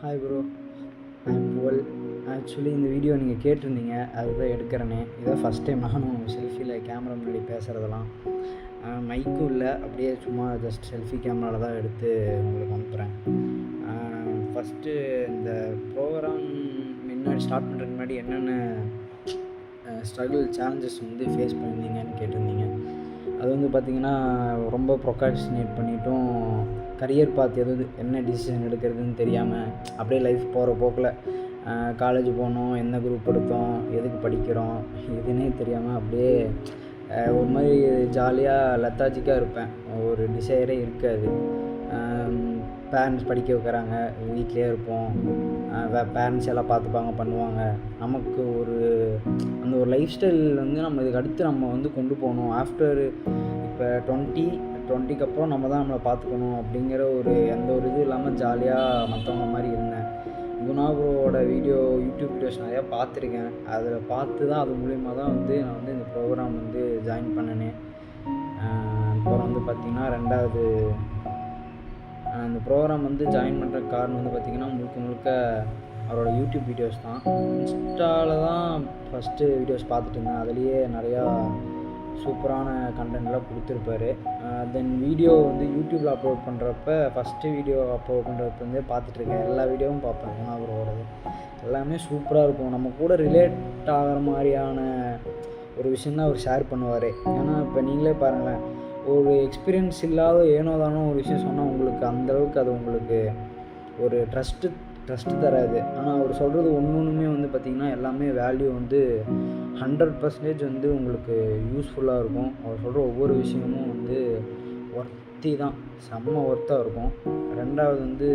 Hi bro, I'm புவல். Actually இந்த video நீங்கள் கேட்டிருந்தீங்க, அதுதான் எடுக்கிறேனே. இதான் ஃபஸ்ட் டைம் நானும் செல்ஃபியில் கேமரா முன்னாடி பேசுகிறதெல்லாம். மைக்கும் இல்லை, அப்படியே சும்மா ஜஸ்ட் செல்ஃபி கேமராவில் தான் எடுத்து உங்களுக்கு அனுப்புகிறேன். ஃபஸ்ட்டு இந்த ப்ரோக்ராம் முன்னாடி ஸ்டார்ட் பண்ணுறதுக்கு முன்னாடி என்னென்ன ஸ்ட்ரகிள் சேலஞ்சஸ் வந்து ஃபேஸ் பண்ணியிருந்தீங்கன்னு கேட்டிருந்தீங்க. அது வந்து பார்த்திங்கன்னா, ரொம்ப ப்ரொகாஸ்டினேட் பண்ணிட்டும் கரியர் பார்த்து என்ன டிசிஷன் எடுக்கிறதுன்னு தெரியாமல் அப்படியே லைஃப் போகிற போக்கில் காலேஜ் போனோம், என்ன குரூப் எடுத்தோம், எதுக்கு படிக்கிறோம் எதுனே தெரியாமல் அப்படியே ஒரு மாதிரி ஜாலியாக லெத்தாஜிக்காக இருப்பேன். ஒரு டிசைரே இருக்காது. பேரண்ட்ஸ் படிக்க வைக்கிறாங்க, வீட்டிலே இருப்போம். பேரண்ட்ஸ் எல்லாம் பார்த்துப்பாங்க, பண்ணுவாங்க. நமக்கு அந்த ஒரு லைஃப் ஸ்டைல் வந்து நம்ம இதுக்கு அடுத்து நம்ம வந்து கொண்டு போகணும். ஆஃப்டர் இப்போ 20க்கு அப்புறம் நம்ம தான் நம்மளை பார்த்துக்கணும் அப்படிங்கிற எந்த ஒரு இது இல்லாமல் ஜாலியாக மற்றவங்க மாதிரி இருந்தேன். குணாபுரோட யூடியூப் வீடியோஸ் நிறையா பார்த்துருக்கேன். அதில் பார்த்து தான் அது மூலிமா தான் வந்து நான் வந்து இந்த ப்ரோக்ராம் வந்து ஜாயின் பண்ணினேன். அப்புறம் வந்து பார்த்திங்கன்னா, ரெண்டாவது அந்த ப்ரோக்ராம் வந்து ஜாயின் பண்ணுற காரணம் வந்து பார்த்திங்கன்னா, முழுக்க அவரோட யூடியூப் வீடியோஸ் தான். இன்ஸ்டாவில் தான் ஃபஸ்ட்டு வீடியோஸ் பார்த்துட்டு இருந்தேன். அதுலேயே நிறையா சூப்பரான கண்டென்ட்லாம் கொடுத்துருப்பாரு. தென் வீடியோ வந்து யூடியூப்பில் அப்லோட் பண்ணுறப்ப ஃபஸ்ட்டு வீடியோ அப்லோட் பண்ணுறப்ப வந்து பார்த்துட்ருக்கேன். எல்லா வீடியோவும் பார்ப்பேன். அவரோடது எல்லாமே சூப்பராக இருக்கும். நம்ம கூட ரிலேட் ஆகிற மாதிரியான ஒரு விஷயந்தான் அவர் ஷேர் பண்ணுவார். ஏன்னா இப்போ நீங்களே பாருங்களேன், ஒரு எக்ஸ்பீரியன்ஸ் இல்லாத ஏனோதானோ ஒரு விஷயம் சொன்னால் உங்களுக்கு அந்தளவுக்கு அது உங்களுக்கு ஒரு ட்ரஸ்ட்டு தராது. ஆனால் அவர் சொல்கிறது ஒன்றுமே வந்து பார்த்திங்கன்னா, எல்லாமே வேல்யூ வந்து 100% வந்து உங்களுக்கு யூஸ்ஃபுல்லாக இருக்கும். அவர் சொல்கிற ஒவ்வொரு விஷயமும் வந்து ஒர்த்தி தான், செம்ம ஒர்த்தாக இருக்கும். ரெண்டாவது வந்து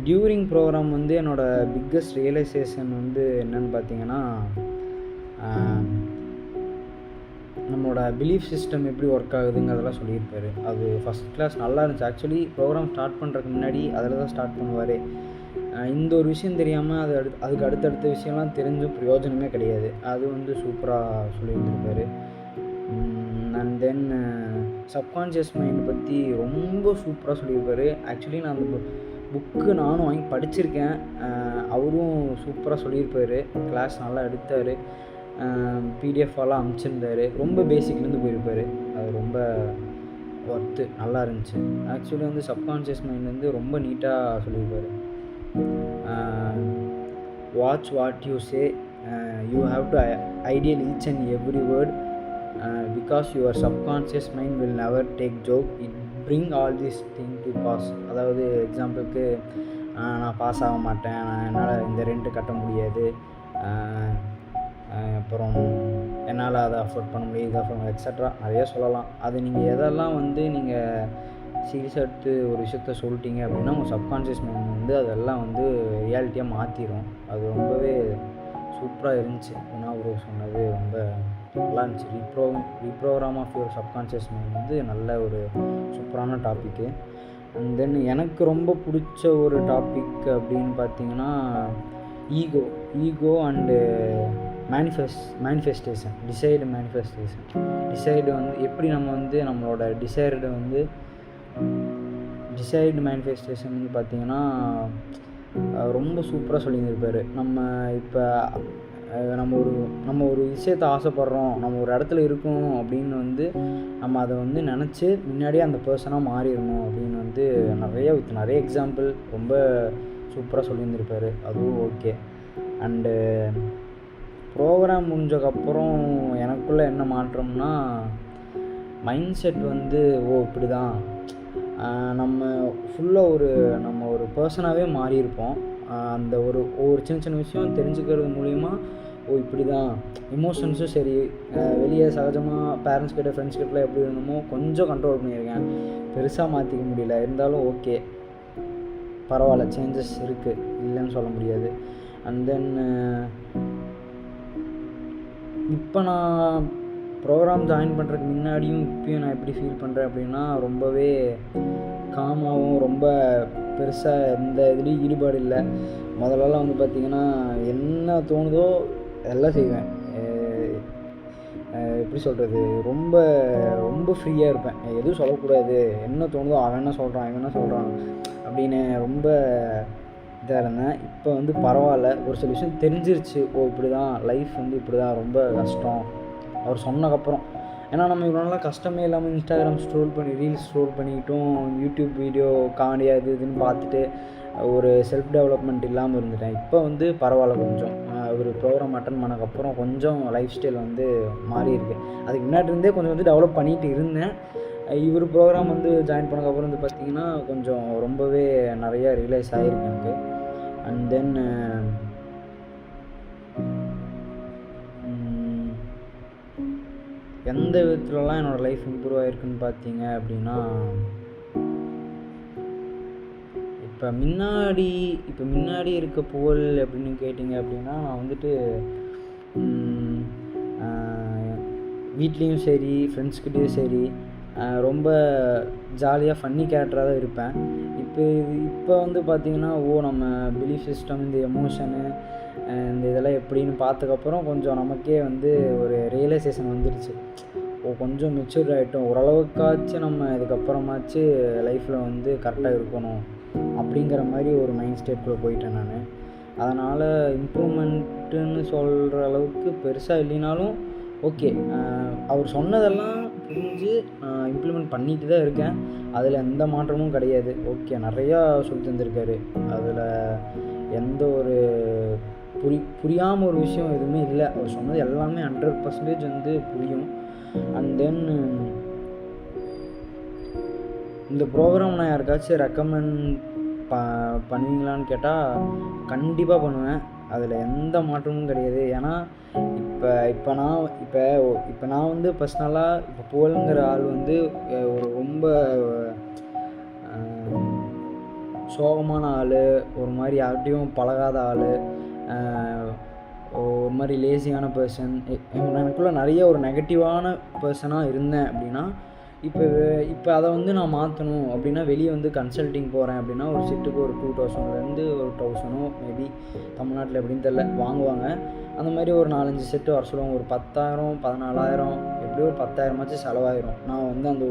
டியூரிங் ப்ரோக்ராம் வந்து என்னோடய பிக்கஸ்ட் ரியலைசேஷன் வந்து என்னென்னு பார்த்திங்கன்னா, நம்மளோட பிலீஃப் சிஸ்டம் எப்படி ஒர்க் ஆகுதுங்கிறதெல்லாம் சொல்லியிருப்பார். அது ஃபஸ்ட் கிளாஸ் நல்லா இருந்துச்சு. ஆக்சுவலி ப்ரோக்ராம் ஸ்டார்ட் பண்ணுறதுக்கு முன்னாடி அதில் தான் ஸ்டார்ட் பண்ணுவார். இந்த ஒரு விஷயம் தெரியாமல் அதுக்கு அடுத்தடுத்த விஷயம்லாம் தெரிஞ்சும் பிரயோஜனமே கிடையாது. அது வந்து சூப்பராக சொல்லியிருந்திருப்பார். அண்ட் தென் சப்கான்ஷியஸ் மைண்ட் பற்றி ரொம்ப சூப்பராக சொல்லியிருப்பார். ஆக்சுவலி நான் அந்த புக்கு நானும் வாங்கி படிச்சிருக்கேன். அவரும் சூப்பராக சொல்லியிருப்பார். கிளாஸ் நல்லா எடுத்தார். பிடிஎஃப்லாம் அனுப்பிச்சிருந்தார். ரொம்ப பேசிக்லேருந்து போயிருப்பார். அது ரொம்ப ஒர்த்து, நல்லா இருந்துச்சு. ஆக்சுவலி வந்து சப்கான்ஷியஸ் மைண்ட் வந்து ரொம்ப நீட்டாக சொல்லியிருப்பார். Watch what you say, you have to ideal each and every word, because your subconscious mind will never take joke, it bring all this thing to pass. அதாவது எக்ஸாம்பிளுக்கு, நான் பாஸ் ஆக மாட்டேன், என்னால் இந்த ரெண்ட்டு கட்ட முடியாது, அப்புறம் என்னால் அதை அஃபோர்ட் பண்ண முடியாது, இதை அஃபோர்ட் எக்ஸட்ரா நிறைய சொல்லலாம். அது நீங்கள் எதெல்லாம் வந்து நீங்கள் சீரியஸாக எடுத்து ஒரு விஷயத்த சொல்லிட்டீங்க அப்படின்னா, உங்கள் சப்கான்ஷியஸ் மைண்ட் வந்து அதெல்லாம் வந்து ரியாலிட்டியாக மாற்றிடும். அது ரொம்பவே சூப்பராக இருந்துச்சு. குணாபுரோ சொன்னது ரொம்ப நல்லா இருந்துச்சு. Reprogram of your subconscious mind வந்து நல்ல ஒரு சூப்பரான டாப்பிக்கு. அண்ட் தென் எனக்கு ரொம்ப பிடிச்ச ஒரு டாபிக் அப்படின்னு பார்த்தீங்கன்னா, ஈகோ அண்டு மேனிஃபெஸ்டேஷன், டிசைடு வந்து எப்படி நம்ம வந்து நம்மளோட டிசைடு மேனிஃபெஸ்டேஷன் வந்து பார்த்திங்கன்னா ரொம்ப சூப்பராக சொல்லியிருப்பார். நம்ம ஒரு விஷயத்தை ஆசைப்படுறோம், நம்ம ஒரு இடத்துல இருக்கணும் அப்படின்னு வந்து நம்ம அதை வந்து நினச்சி முன்னாடியே அந்த பர்சனாக மாறிடணும் அப்படின்னு வந்து நிறைய எக்ஸாம்பிள் ரொம்ப சூப்பராக சொல்லியிருந்திருப்பார். அதுவும் ஓகே. அண்டு ப்ரோக்ராம் முடிஞ்சக்கப்புறம் எனக்குள்ளே என்ன மாற்றம்னா, மைண்ட் செட் வந்து இப்படி தான் நம்ம ஃபுல்லாக நம்ம ஒரு பர்சனாகவே மாறியிருப்போம். அந்த ஒவ்வொரு சின்ன விஷயம் தெரிஞ்சுக்கிறது மூலிமா இப்படி தான் எமோஷன்ஸும் சரி, வெளியே சகஜமாக பேரண்ட்ஸ் கிட்ட ஃப்ரெண்ட்ஸ் கிட்டலாம் எப்படி இருந்தோமோ கொஞ்சம் கண்ட்ரோல் பண்ணியிருக்கேன். பெருசாக மாற்றிக்க முடியல, இருந்தாலும் ஓகே, பரவாயில்ல, சேஞ்சஸ் இருக்குது, இல்லைன்னு சொல்ல முடியாது. அண்ட் தென் இப்போ நான் ப்ரோக்ராம் ஜாயின் பண்ணுறதுக்கு முன்னாடியும் இப்போயும் நான் எப்படி ஃபீல் பண்ணுறேன் அப்படின்னா, ரொம்பவே காமாகவும் ரொம்ப பெருசாக எந்த இதுலேயும் ஈடுபாடு இல்லை. முதல்லலாம் வந்து பார்த்திங்கன்னா, என்ன தோணுதோ எல்லாம் செய்வேன். எப்படி சொல்கிறது, ரொம்ப ரொம்ப ஃப்ரீயாக இருப்பேன். எதுவும் சொல்லக்கூடாது, என்ன தோணுதோ அவன் என்ன சொல்கிறான் அப்படின்னு ரொம்ப இதாக இருந்தேன். இப்போ வந்து பரவாயில்ல, ஒரு சில விஷயம் தெரிஞ்சிருச்சு. ஓ இப்படி தான் லைஃப் வந்து இப்படி தான் ரொம்ப கஷ்டம் அவர் சொன்னதுக்கப்புறம். ஏன்னா நம்ம இவ்வளோ நாளாக கஷ்டமே இல்லாமல் இன்ஸ்டாகிராம் ஸ்க்ரோல் பண்ணி ரீல்ஸ் ஸ்க்ரோல் பண்ணிக்கிட்டும் யூடியூப் வீடியோ காமெடியாக இதுன்னு பார்த்துட்டு ஒரு செல்ஃப் டெவலப்மெண்ட் இல்லாமல் இருந்துட்டேன். இப்போ வந்து பரவாயில்ல, கொஞ்சம் ஒரு ப்ரோக்ராம் அட்டன் பண்ணக்கப்புறம் கொஞ்சம் லைஃப் ஸ்டைல் வந்து மாறி இருக்கு. அதுக்கு முன்னாடி இருந்தே கொஞ்சம் வந்து டெவலப் பண்ணிகிட்டு இருந்தேன். இவர் ப்ரோக்ராம் வந்து ஜாயின் பண்ணக்கப்புறம் வந்து பார்த்திங்கன்னா கொஞ்சம் ரொம்பவே நிறையா ரியலைஸ் ஆகிருக்கு எனக்கு. அண்ட் தென் எந்த விதத்துலலாம் என்னோடய லைஃப் இம்ப்ரூவ் ஆகிருக்குன்னு பார்த்தீங்க அப்படின்னா, இப்போ முன்னாடி இருக்க புகழ் அப்படின்னு கேட்டிங்க அப்படின்னா, நான் வந்துட்டு வீட்லேயும் சரி ஃப்ரெண்ட்ஸ்கிட்டேயும் சரி ரொம்ப ஜாலியாக ஃபன்னி கேரக்டராக தான் இருப்பேன். இப்போ வந்து பார்த்திங்கன்னா நம்ம பிலீஃப் சிஸ்டம், இந்த எமோஷனு, இந்த இதெல்லாம் எப்படின்னு பார்த்ததுக்கப்புறம் கொஞ்சம் நமக்கே வந்து ஒரு ரியலைசேஷன் வந்துடுச்சு. கொஞ்சம் மெச்சூர் ஆகிட்டோம், ஓரளவுக்காச்சும் நம்ம இதுக்கப்புறமாச்சு லைஃப்பில் வந்து கரெக்டாக இருக்கணும் அப்படிங்கிற மாதிரி ஒரு மைண்ட் ஸ்டேட்குள்ளே போயிட்டேன் நான். அதனால் இம்ப்ரூவ்மெண்ட்டுன்னு சொல்கிற அளவுக்கு பெருசாக இல்லைனாலும் ஓகே, அவர் சொன்னதெல்லாம் புரிஞ்சு நான் இம்ப்ளிமெண்ட் பண்ணிட்டு தான் இருக்கேன். அதில் எந்த மாற்றமும் கிடையாது. ஓகே, நிறையா சொல்லி தந்திருக்காரு. அதில் எந்த ஒரு புரியாமல் ஒரு விஷயம் எதுவுமே இல்லை. அவர் சொன்னது எல்லாமே 100% வந்து புரியும். அண்ட் தென் இந்த ப்ரோக்ராம் நான் யாருக்காச்சும் ரெக்கமெண்ட் பண்ணுவீங்களான்னு கேட்டால் கண்டிப்பாக பண்ணுவேன். அதில் எந்த மாற்றமும் கிடையாது. ஏன்னா இப்போ நான் வந்து பர்சனலாக இப்போ புகழ்ங்கிற ஆள் வந்து ஒரு ரொம்ப சோகமான ஆள், ஒரு மாதிரி யார்கிட்டையும் பழகாத ஆள், ஒரு மாதிரி லேசியான பர்சன், எனக்குள்ளே நிறைய ஒரு நெகட்டிவான பர்சனாக இருந்தேன் அப்படின்னா, இப்போ அதை வந்து நான் மாற்றணும் அப்படின்னா வெளியே வந்து கன்சல்ட்டிங் போகிறேன் அப்படின்னா ஒரு செட்டுக்கு ஒரு 2000லேருந்து ஒரு 1000 மேபி தமிழ்நாட்டில் எப்படின்னு தெரில வாங்குவாங்க. அந்த மாதிரி ஒரு 4-5 செட்டு வர சொல்லுவாங்க. ஒரு 10,000 14,000 எப்படியோ ஒரு 10,000 செலவாயிரும். நான் வந்து அந்த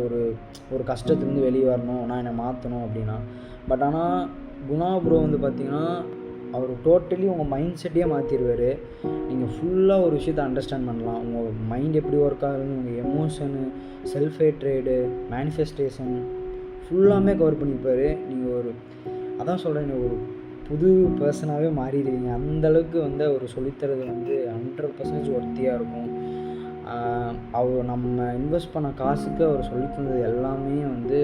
ஒரு கஷ்டத்துலேருந்து வெளியே வரணும், நான் என்னை மாற்றணும் அப்படின்னா. பட் ஆனால் குணா ப்ரோ வந்து பார்த்திங்கன்னா அவர் டோட்டலி உங்கள் மைண்ட் செட்டையே மாற்றிடுவார். நீங்கள் ஃபுல்லாக ஒரு விஷயத்தை அண்டர்ஸ்டாண்ட் பண்ணலாம். உங்கள் மைண்ட் எப்படி ஒர்க் ஆகுது, உங்கள் எமோஷனு, செல்ஃப் ஹேட்ரேடு, மேனிஃபெஸ்டேஷன் ஃபுல்லாமே கவர் பண்ணியிருப்பார். நீங்கள் அதான் சொல்கிறேன், ஒரு புது பர்சனாகவே மாறிடுவீங்க. அந்தளவுக்கு வந்து அவர் சொல்லித்தரது வந்து 100% ஒர்த்தியாக இருக்கும். அவர் நம்ம இன்வெஸ்ட் பண்ண காசுக்கு அவர் சொல்லித்தந்தது எல்லாமே வந்து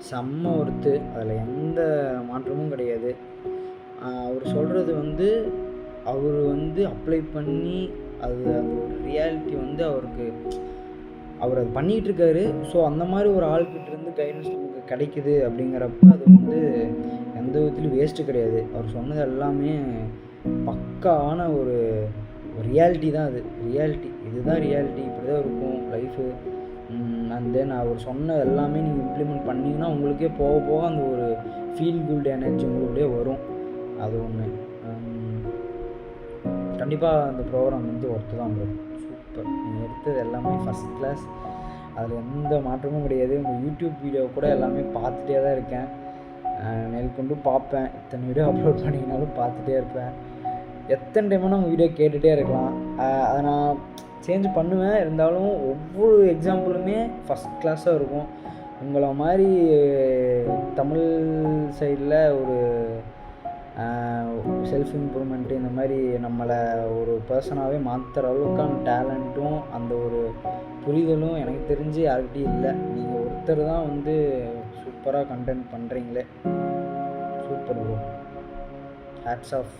செம்ம ஒர்த்து. அதில் எந்த மாற்றமும் கிடையாது. அவர் சொல்கிறது வந்து அவர் வந்து அப்ளை பண்ணி அந்த ஒரு ரியாலிட்டி வந்து அவர் அது பண்ணிகிட்ருக்காரு. ஸோ அந்த மாதிரி ஒரு ஆள்கிட்டேருந்து கைடன்ஸ் நமக்கு கிடைக்குது அப்படிங்கிறப்ப அது வந்து எந்த விதத்துலையும் வேஸ்ட்டு கிடையாது. அவர் சொன்னது எல்லாமே பக்காவான ஒரு ரியாலிட்டி தான். அது ரியாலிட்டி, இதுதான் ரியாலிட்டி, இப்படி தான் இருக்கும் லைஃபு. அண்ட் தென் அவர் சொன்னது எல்லாமே நீங்கள் இம்ப்ளிமெண்ட் பண்ணிங்கன்னா உங்களுக்கே போக போக அந்த ஒரு ஃபீல் குட் எனர்ஜி உங்களுடைய வரும். அது ஒன்று. கண்டிப்பாக அந்த ப்ரோக்ராம் வந்து ஒர்த்து தான் ப்ரோ. சூப்பர், நீங்கள் எடுத்தது எல்லாமே ஃபஸ்ட் கிளாஸ். அதில் எந்த மாற்றமும் கிடையாது. உங்கள் யூடியூப் வீடியோ கூட எல்லாமே பார்த்துட்டே தான் இருக்கேன். மேற்கொண்டு பார்ப்பேன். இத்தனை வீடியோ அப்லோட் பண்ணிங்கனாலும் பார்த்துட்டே இருப்பேன். எத்தனை டைம்னா உங்கள் வீடியோ கேட்டுகிட்டே இருக்கலாம். அதை நான் சேஞ்ச் பண்ணுவேன். இருந்தாலும் ஒவ்வொரு எக்ஸாம்பிளுமே ஃபஸ்ட் கிளாஸாக இருக்கும். உங்களை மாதிரி தமிழ் சைடில் ஒரு செல்ஃப் இம்ப்ரூவ்மெண்ட்டு, இந்த மாதிரி நம்மளை ஒரு பர்சனாகவே மாற்றுற அளவுக்கான டேலண்ட்டும் அந்த ஒரு புரிதலும் எனக்கு தெரிஞ்சு யார்கிட்டையும் இல்லை. நீங்கள் ஒருத்தர் தான் வந்து சூப்பராக கண்டென்ட் பண்ணுறீங்களே. Super bro, hats of.